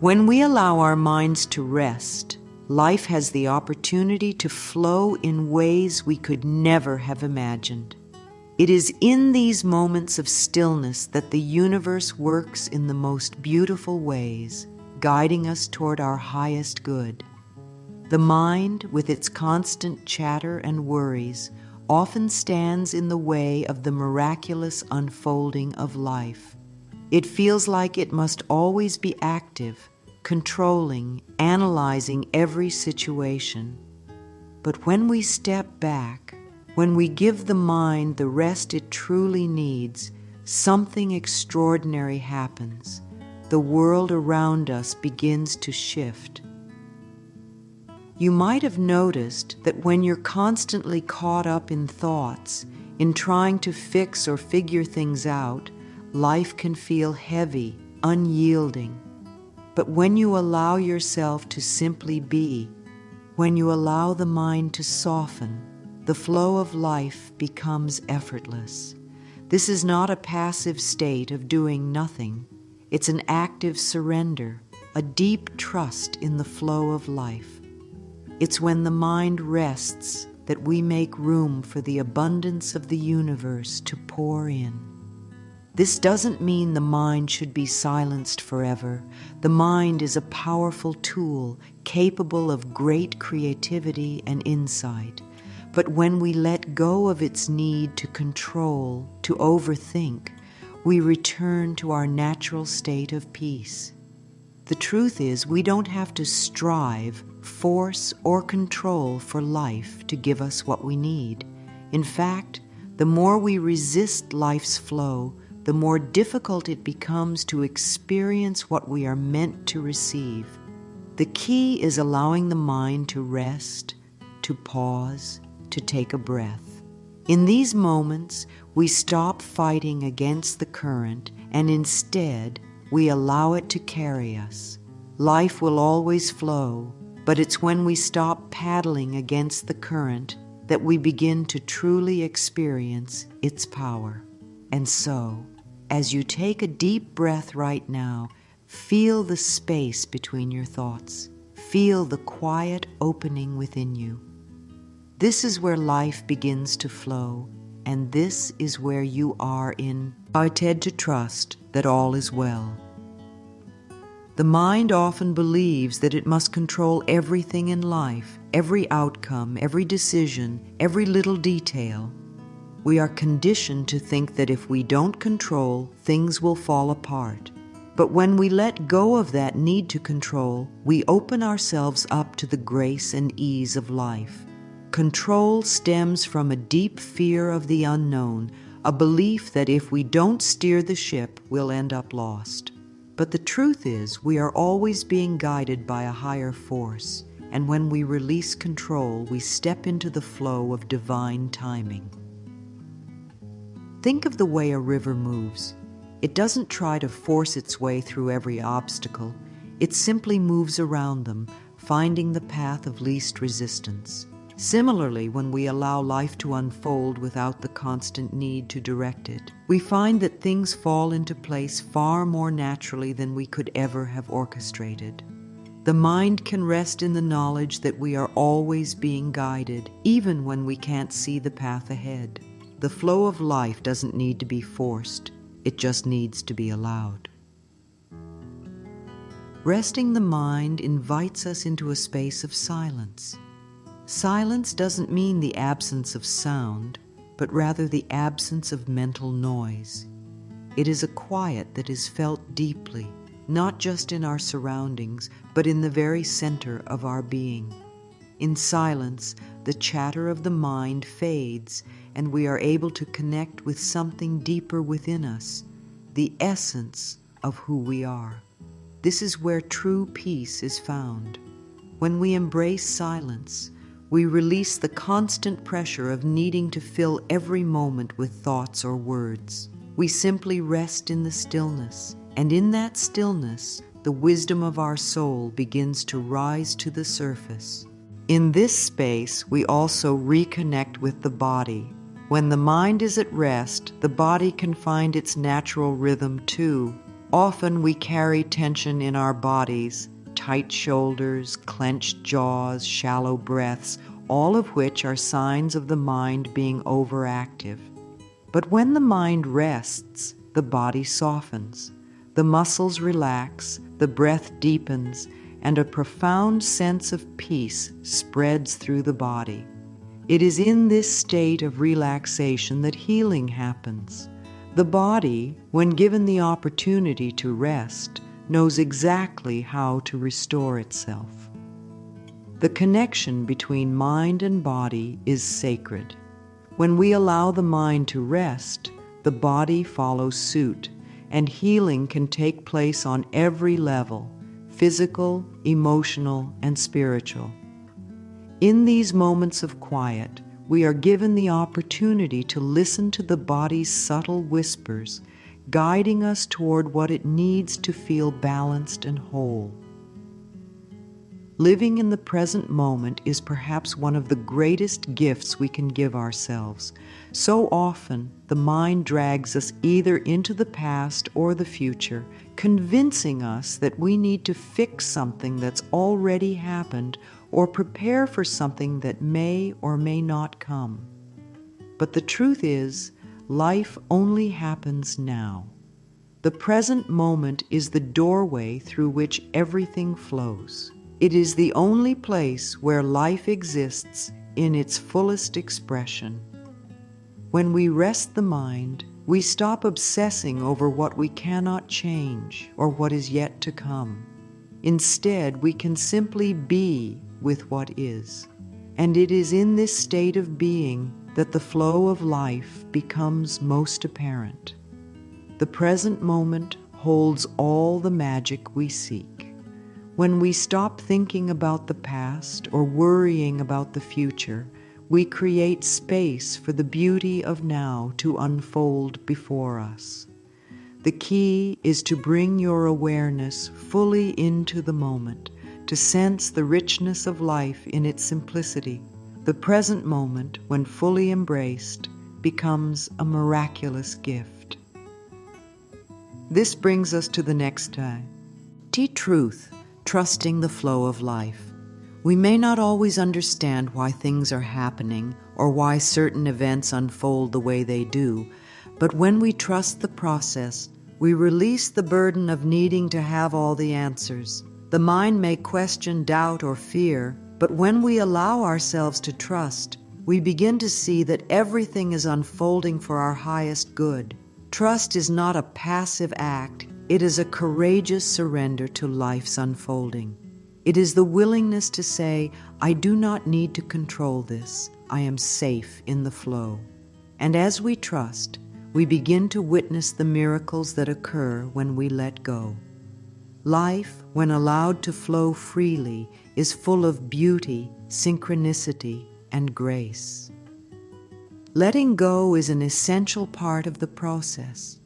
When we allow our minds to rest, life has the opportunity to flow in ways we could never have imagined. It is in these moments of stillness that the universe works in the most beautiful ways, guiding us toward our highest good. The mind, with its constant chatter and worries, often stands in the way of the miraculous unfolding of life. It feels like it must always be active, controlling, analyzing every situation. But when we step back, when we give the mind the rest it truly needs, something extraordinary happens. The world around us begins to shift. You might have noticed that when you're constantly caught up in thoughts, in trying to fix or figure things out, life can feel heavy, unyielding. But when you allow yourself to simply be, when you allow the mind to soften, the flow of life becomes effortless. This is not a passive state of doing nothing. It's an active surrender, a deep trust in the flow of life. It's when the mind rests that we make room for the abundance of the universe to pour in. This doesn't mean the mind should be silenced forever. The mind is a powerful tool, capable of great creativity and insight. But when we let go of its need to control, to overthink, we return to our natural state of peace. The truth is, we don't have to strive, force, or control for life to give us what we need. In fact, the more we resist life's flow, the more difficult it becomes to experience what we are meant to receive. The key is allowing the mind to rest, to pause, to take a breath. In these moments, we stop fighting against the current and instead we allow it to carry us. Life will always flow, but it's when we stop paddling against the current that we begin to truly experience its power. And so, as you take a deep breath right now, feel the space between your thoughts. Feel the quiet opening within you. This is where life begins to flow, and this is where you are invited to trust that all is well. The mind often believes that it must control everything in life, every outcome, every decision, every little detail. We are conditioned to think that if we don't control, things will fall apart. But when we let go of that need to control, we open ourselves up to the grace and ease of life. Control stems from a deep fear of the unknown, a belief that if we don't steer the ship, we'll end up lost. But the truth is, we are always being guided by a higher force, and when we release control, we step into the flow of divine timing. Think of the way a river moves. It doesn't try to force its way through every obstacle. It simply moves around them, finding the path of least resistance. Similarly, when we allow life to unfold without the constant need to direct it, we find that things fall into place far more naturally than we could ever have orchestrated. The mind can rest in the knowledge that we are always being guided, even when we can't see the path ahead. The flow of life doesn't need to be forced, it just needs to be allowed. Resting the mind invites us into a space of silence. Silence doesn't mean the absence of sound, but rather the absence of mental noise. It is a quiet that is felt deeply, not just in our surroundings, but in the very center of our being. In silence, the chatter of the mind fades, and we are able to connect with something deeper within us, the essence of who we are. This is where true peace is found. When we embrace silence, we release the constant pressure of needing to fill every moment with thoughts or words. We simply rest in the stillness, and in that stillness, the wisdom of our soul begins to rise to the surface. In this space, we also reconnect with the body. When the mind is at rest, the body can find its natural rhythm too. Often we carry tension in our bodies, tight shoulders, clenched jaws, shallow breaths, all of which are signs of the mind being overactive. But when the mind rests, the body softens, the muscles relax, the breath deepens, and a profound sense of peace spreads through the body. It is in this state of relaxation that healing happens. The body, when given the opportunity to rest, knows exactly how to restore itself. The connection between mind and body is sacred. When we allow the mind to rest, the body follows suit, and healing can take place on every level: physical, emotional, and spiritual. In these moments of quiet, we are given the opportunity to listen to the body's subtle whispers, guiding us toward what it needs to feel balanced and whole. Living in the present moment is perhaps one of the greatest gifts we can give ourselves. So often, the mind drags us either into the past or the future, convincing us that we need to fix something that's already happened or prepare for something that may or may not come. But the truth is, life only happens now. The present moment is the doorway through which everything flows. It is the only place where life exists in its fullest expression. When we rest the mind, we stop obsessing over what we cannot change or what is yet to come. Instead, we can simply be with what is. And it is in this state of being that the flow of life becomes most apparent. The present moment holds all the magic we seek. When we stop thinking about the past or worrying about the future, we create space for the beauty of now to unfold before us. The key is to bring your awareness fully into the moment, to sense the richness of life in its simplicity. The present moment, when fully embraced, becomes a miraculous gift. This brings us to the next time. Truth. Trusting the flow of life. We may not always understand why things are happening or why certain events unfold the way they do, but when we trust the process, we release the burden of needing to have all the answers. The mind may question, doubt, or fear, but when we allow ourselves to trust, we begin to see that everything is unfolding for our highest good. Trust is not a passive act. It is a courageous surrender to life's unfolding. It is the willingness to say, I do not need to control this. I am safe in the flow. And as we trust, we begin to witness the miracles that occur when we let go. Life, when allowed to flow freely, is full of beauty, synchronicity, and grace. Letting go is an essential part of the process.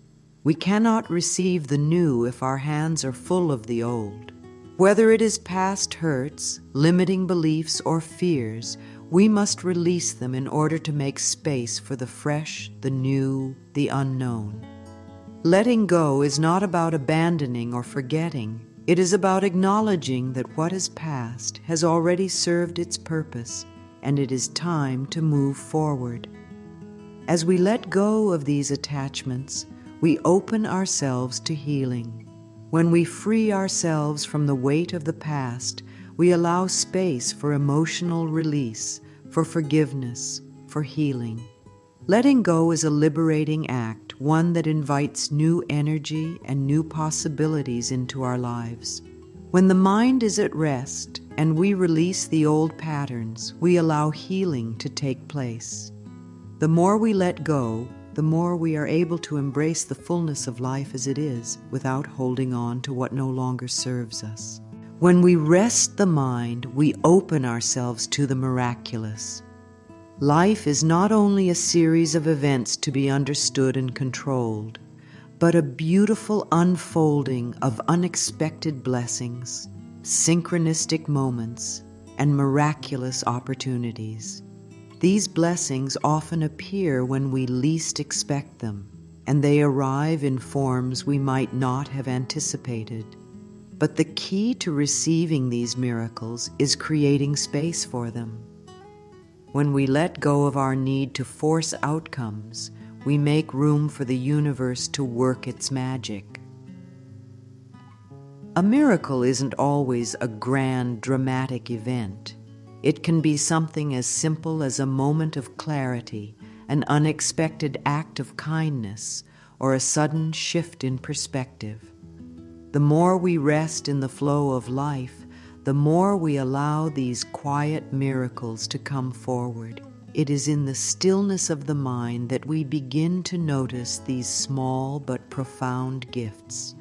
We cannot receive the new if our hands are full of the old. Whether it is past hurts, limiting beliefs, or fears, we must release them in order to make space for the fresh, the new, the unknown. Letting go is not about abandoning or forgetting. It is about acknowledging that what is past has already served its purpose, and it is time to move forward. As we let go of these attachments, we open ourselves to healing. When we free ourselves from the weight of the past, we allow space for emotional release, for forgiveness, for healing. Letting go is a liberating act, one that invites new energy and new possibilities into our lives. When the mind is at rest and we release the old patterns, we allow healing to take place. The more we let go, the more we are able to embrace the fullness of life as it is, without holding on to what no longer serves us. When we rest the mind, we open ourselves to the miraculous. Life is not only a series of events to be understood and controlled, but a beautiful unfolding of unexpected blessings, synchronistic moments, and miraculous opportunities. These blessings often appear when we least expect them, and they arrive in forms we might not have anticipated. But the key to receiving these miracles is creating space for them. When we let go of our need to force outcomes, we make room for the universe to work its magic. A miracle isn't always a grand, dramatic event. It can be something as simple as a moment of clarity, an unexpected act of kindness, or a sudden shift in perspective. The more we rest in the flow of life, the more we allow these quiet miracles to come forward. It is in the stillness of the mind that we begin to notice these small but profound gifts.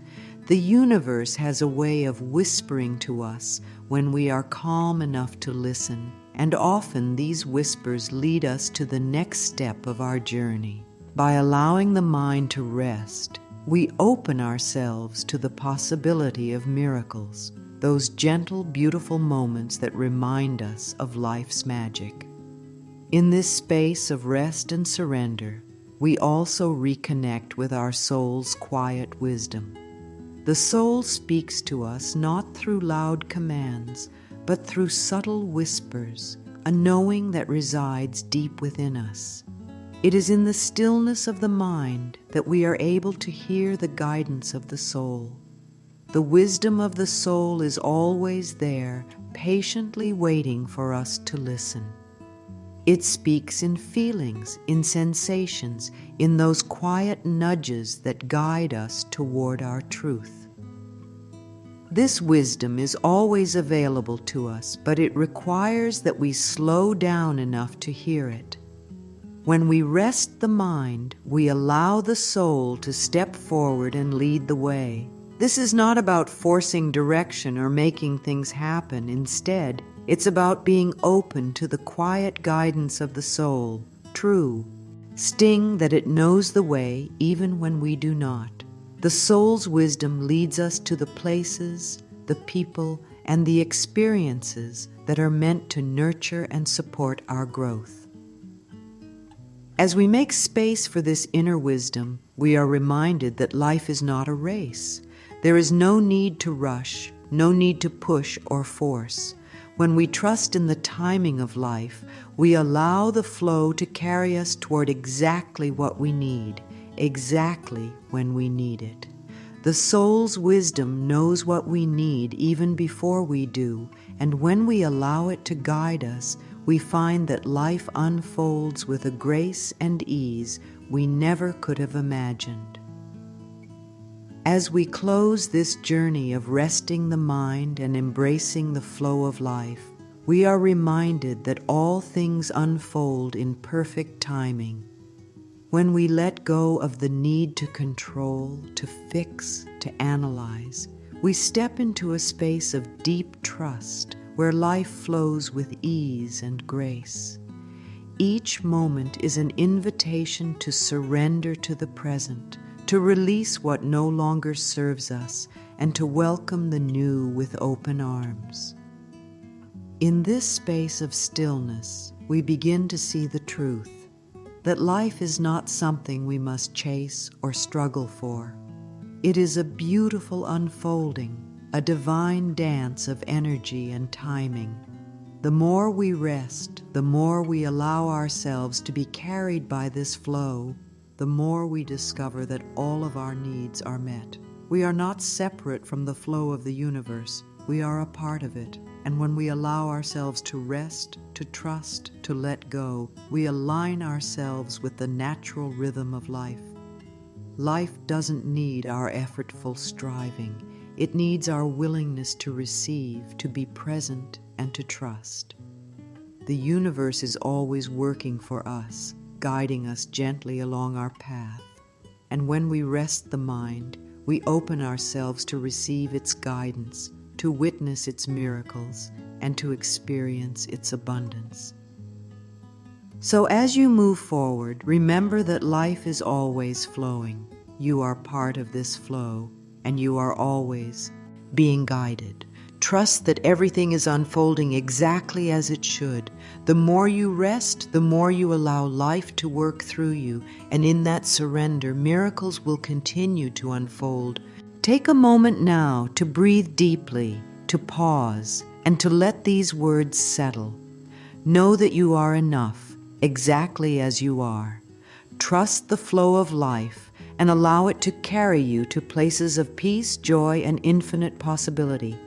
The universe has a way of whispering to us when we are calm enough to listen, and often these whispers lead us to the next step of our journey. By allowing the mind to rest, we open ourselves to the possibility of miracles, those gentle, beautiful moments that remind us of life's magic. In this space of rest and surrender, we also reconnect with our soul's quiet wisdom. The soul speaks to us not through loud commands, but through subtle whispers, a knowing that resides deep within us. It is in the stillness of the mind that we are able to hear the guidance of the soul. The wisdom of the soul is always there, patiently waiting for us to listen. It speaks in feelings, in sensations, in those quiet nudges that guide us toward our truth. This wisdom is always available to us, but it requires that we slow down enough to hear it. When we rest the mind, we allow the soul to step forward and lead the way. This is not about forcing direction or making things happen. Instead, it's about being open to the quiet guidance of the soul, true, sting that it knows the way even when we do not. The soul's wisdom leads us to the places, the people, and the experiences that are meant to nurture and support our growth. As we make space for this inner wisdom, we are reminded that life is not a race. There is no need to rush, no need to push or force. When we trust in the timing of life, we allow the flow to carry us toward exactly what we need, exactly when we need it. The soul's wisdom knows what we need even before we do, and when we allow it to guide us, we find that life unfolds with a grace and ease we never could have imagined. As we close this journey of resting the mind and embracing the flow of life, we are reminded that all things unfold in perfect timing. When we let go of the need to control, to fix, to analyze, we step into a space of deep trust where life flows with ease and grace. Each moment is an invitation to surrender to the present, to release what no longer serves us, and to welcome the new with open arms. In this space of stillness, we begin to see the truth, that life is not something we must chase or struggle for. It is a beautiful unfolding, a divine dance of energy and timing. The more we rest, the more we allow ourselves to be carried by this flow, the more we discover that all of our needs are met. We are not separate from the flow of the universe. We are a part of it. And when we allow ourselves to rest, to trust, to let go, we align ourselves with the natural rhythm of life. Life doesn't need our effortful striving. It needs our willingness to receive, to be present, and to trust. The universe is always working for us, guiding us gently along our path. And when we rest the mind, we open ourselves to receive its guidance, to witness its miracles, and to experience its abundance. So as you move forward, remember that life is always flowing. You are part of this flow, and you are always being guided. Trust that everything is unfolding exactly as it should. The more you rest, the more you allow life to work through you, and in that surrender, miracles will continue to unfold. Take a moment now to breathe deeply, to pause, and to let these words settle. Know that you are enough, exactly as you are. Trust the flow of life and allow it to carry you to places of peace, joy, and infinite possibility.